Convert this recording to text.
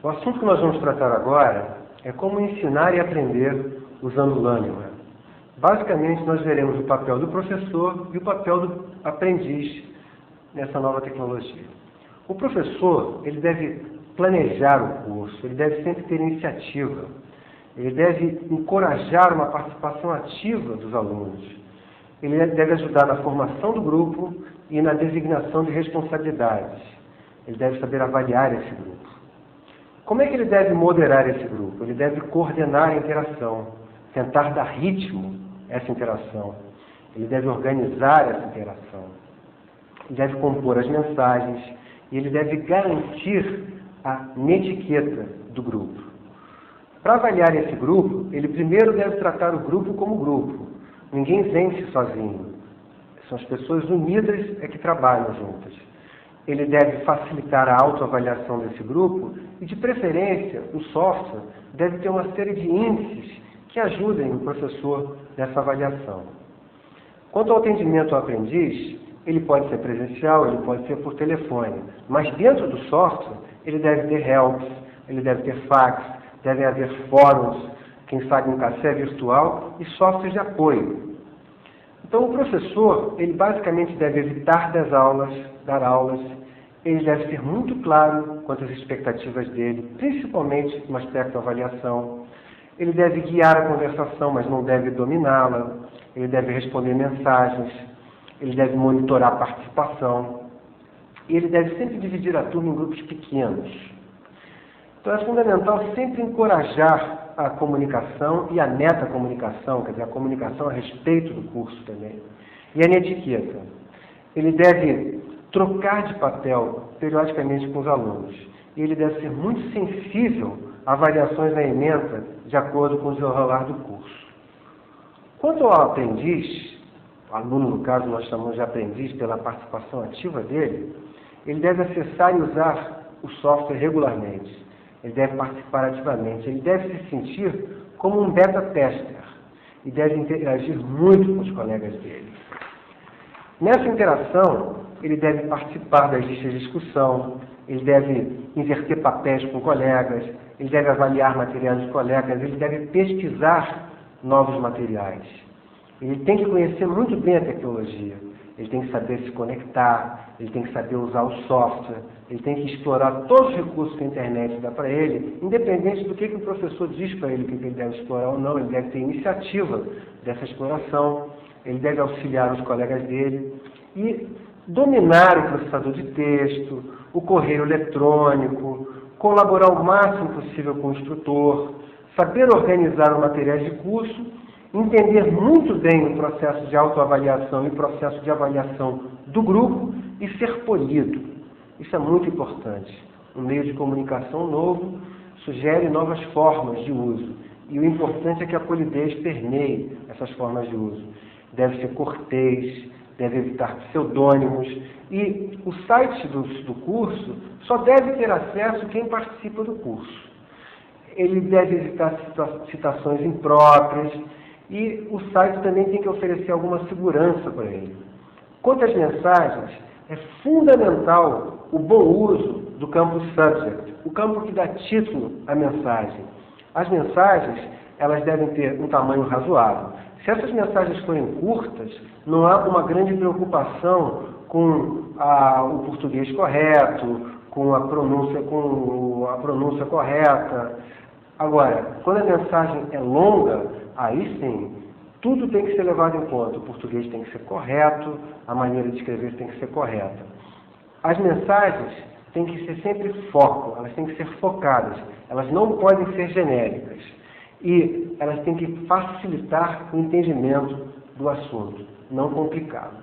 O assunto que nós vamos tratar agora é como ensinar e aprender usando Laminar. Basicamente, nós veremos o papel do professor e o papel do aprendiz nessa nova tecnologia. O professor, ele deve planejar o curso, ele deve sempre ter iniciativa, ele deve encorajar uma participação ativa dos alunos, ele deve ajudar na formação do grupo e na designação de responsabilidades, ele deve saber avaliar esse grupo. Como é que ele deve moderar esse grupo? Ele deve coordenar a interação, tentar dar ritmo a essa interação, ele deve organizar essa interação, ele deve compor as mensagens e ele deve garantir a netiqueta do grupo. Para avaliar esse grupo, ele primeiro deve tratar o grupo como grupo. Ninguém vence sozinho. São as pessoas unidas que trabalham juntas. Ele deve facilitar a autoavaliação desse grupo e, de preferência, o software deve ter uma série de índices que ajudem o professor nessa avaliação. Quanto ao atendimento ao aprendiz, ele pode ser presencial, ele pode ser por telefone, mas dentro do software ele deve ter helps, ele deve ter fax, devem haver fóruns, quem sabe um café virtual e softwares de apoio. Então o professor, ele basicamente deve evitar dar aulas, ele deve ser muito claro quanto às expectativas dele, principalmente no aspecto da avaliação. Ele deve guiar a conversação, mas não deve dominá-la, ele deve responder mensagens, ele deve monitorar a participação, e ele deve sempre dividir a turma em grupos pequenos. Então é fundamental sempre encorajar a comunicação e a metacomunicação, quer dizer, a comunicação a respeito do curso também. E a netiqueta. Ele deve trocar de papel periodicamente com os alunos. E ele deve ser muito sensível a variações na ementa de acordo com o desenrolar do curso. Quanto ao aprendiz, o aluno, no caso, nós chamamos de aprendiz pela participação ativa dele, ele deve acessar e usar o software regularmente. Ele deve participar ativamente. Ele deve se sentir como um beta-tester e deve interagir muito com os colegas dele. Nessa interação, ele deve participar das listas de discussão, ele deve inverter papéis com colegas, ele deve avaliar materiais dos colegas, ele deve pesquisar novos materiais. Ele tem que conhecer muito bem a tecnologia, ele tem que saber se conectar, ele tem que saber usar o software, ele tem que explorar todos os recursos que a internet dá para ele, independente do que o professor diz para ele, o que ele deve explorar ou não, ele deve ter iniciativa dessa exploração, ele deve auxiliar os colegas dele e dominar o processador de texto, o correio eletrônico, colaborar o máximo possível com o instrutor, saber organizar os materiais de curso, entender muito bem o processo de autoavaliação e o processo de avaliação do grupo e ser polido. Isso é muito importante. Um meio de comunicação novo sugere novas formas de uso. E o importante é que a polidez permeie essas formas de uso. Deve ser cortês, deve evitar pseudônimos. E o site do curso só deve ter acesso quem participa do curso. Ele deve evitar citações impróprias. E o site também tem que oferecer alguma segurança para ele. Quanto às mensagens, é fundamental o bom uso do campo subject, o campo que dá título à mensagem. As mensagens, elas devem ter um tamanho razoável. Se essas mensagens forem curtas, não há uma grande preocupação com o português correto, com a pronúncia correta. Agora, quando a mensagem é longa, aí sim, tudo tem que ser levado em conta. O português tem que ser correto, a maneira de escrever tem que ser correta. As mensagens têm que ser sempre foco, elas têm que ser focadas, elas não podem ser genéricas. E elas têm que facilitar o entendimento do assunto, não complicá-lo.